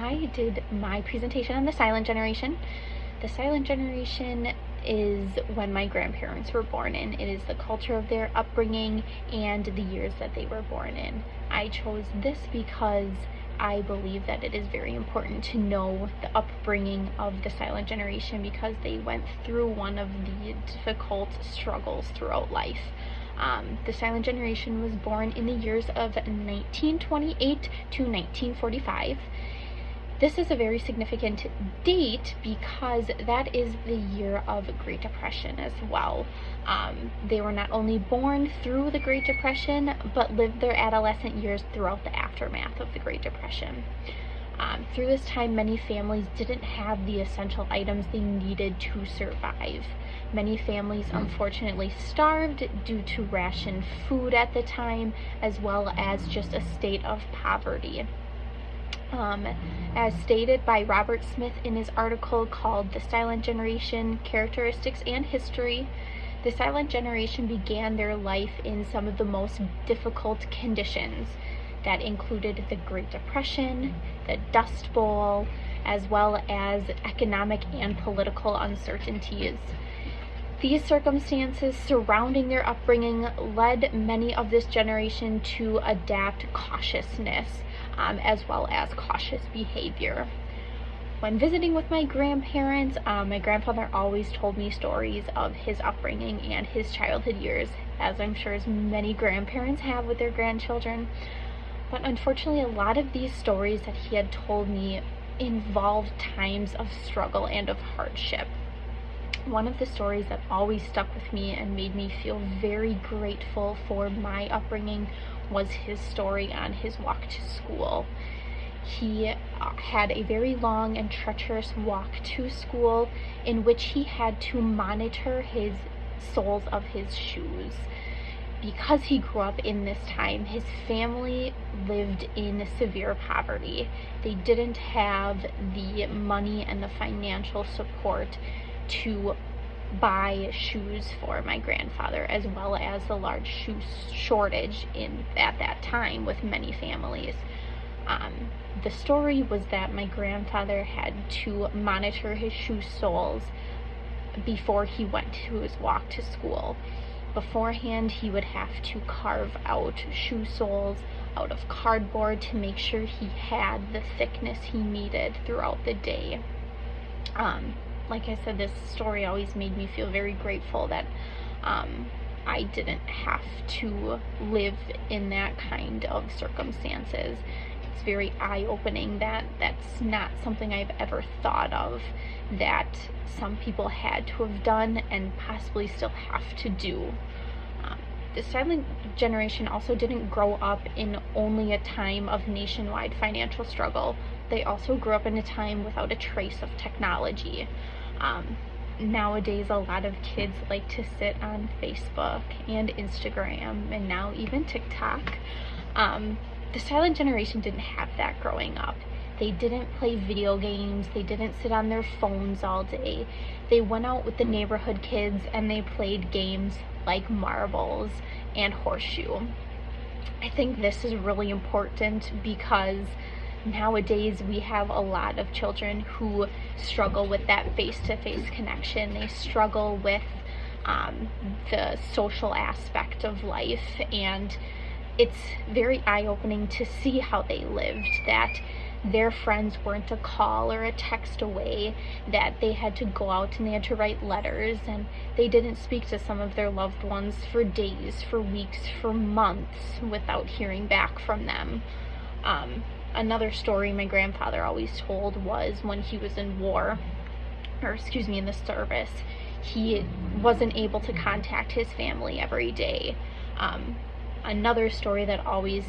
I did my presentation on the silent generation. The silent generation is when my grandparents were born in. It is the culture of their upbringing and the years that they were born in. I chose this because I believe that it is very important to know the upbringing of the silent generation because they went through one of the difficult struggles throughout life. The silent generation was born in the years of 1928 to 1945. This is a very significant date because that is the year of Great Depression as well. They were not only born through the Great Depression, but lived their adolescent years throughout the aftermath of the Great Depression. Through this time, many families didn't have the essential items they needed to survive. Many families unfortunately starved due to rationed food at the time, as well as just a state of poverty. As stated by Robert Smith in his article called The Silent Generation, Characteristics and History, the silent generation began their life in some of the most difficult conditions that included the Great Depression, the Dust Bowl, as well as economic and political uncertainties. These circumstances surrounding their upbringing led many of this generation to adapt cautiousness, as well as cautious behavior. When visiting with my grandparents, my grandfather always told me stories of his upbringing and his childhood years, as I'm sure as many grandparents have with their grandchildren. But unfortunately, a lot of these stories that he had told me involved times of struggle and of hardship. One of the stories that always stuck with me and made me feel very grateful for my upbringing was his story on his walk to school. He had a very long and treacherous walk to school in which he had to monitor his soles of his shoes. Because he grew up in this time, his family lived in severe poverty. They didn't have the money and the financial support to buy shoes for my grandfather, as well as the large shoe shortage at that time with many families. The story was that my grandfather had to monitor his shoe soles before he went to his walk to school. Beforehand, he would have to carve out shoe soles out of cardboard to make sure he had the thickness he needed throughout the day. Like I said, this story always made me feel very grateful that I didn't have to live in that kind of circumstances. It's very eye-opening that that's not something I've ever thought of, that some people had to have done and possibly still have to do. The silent generation also didn't grow up in only a time of nationwide financial struggle. They also grew up in a time without a trace of technology. Nowadays, a lot of kids like to sit on Facebook and Instagram and now even TikTok. The silent generation didn't have that growing up. They didn't play video games. They didn't sit on their phones all day. They went out with the neighborhood kids and they played games like marbles and horseshoe. I think this is really important because nowadays we have a lot of children who struggle with that face-to-face connection. They struggle with the social aspect of life, and it's very eye-opening to see how they lived, that their friends weren't a call or a text away, that they had to go out and they had to write letters, and they didn't speak to some of their loved ones for days, for weeks, for months without hearing back from them. Another story my grandfather always told was when he was in in the service, he wasn't able to contact his family every day. Another story that always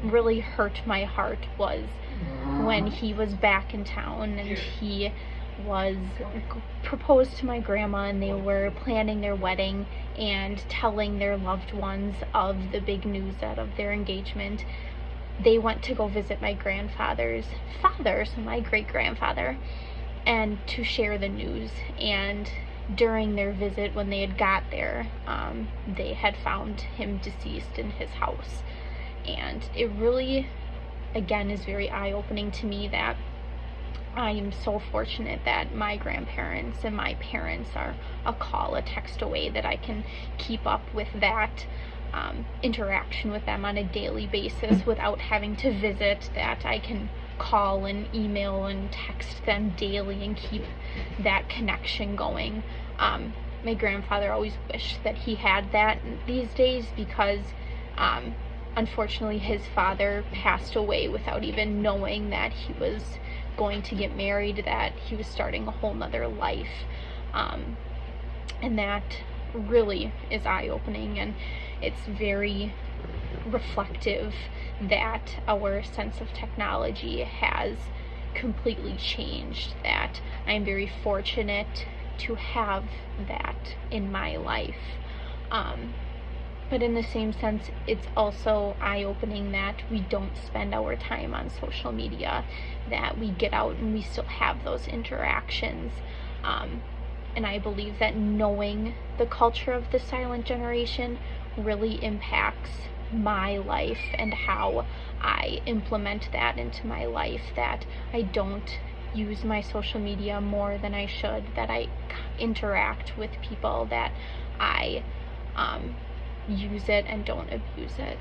really hurt my heart was when he was back in town and he was proposed to my grandma and they were planning their wedding and telling their loved ones of the big news out of their engagement. They went to go visit my grandfather's father, so my great-grandfather, and to share the news. And during their visit, when they had got there, they had found him deceased in his house. And it really, again, is very eye-opening to me that I am so fortunate that my grandparents and my parents are a call, a text away, that I can keep up with that interaction with them on a daily basis without having to visit, that I can call and email and text them daily and keep that connection going. My grandfather always wished that he had that these days because unfortunately his father passed away without even knowing that he was going to get married, that he was starting a whole nother life. And that really is eye-opening, and it's very reflective that our sense of technology has completely changed, that I am very fortunate to have that in my life. But in the same sense, it's also eye-opening that we don't spend our time on social media, that we get out and we still have those interactions. And I believe that knowing the culture of the silent generation really impacts my life and how I implement that into my life, that I don't use my social media more than I should, that I interact with people, that I use it and don't abuse it.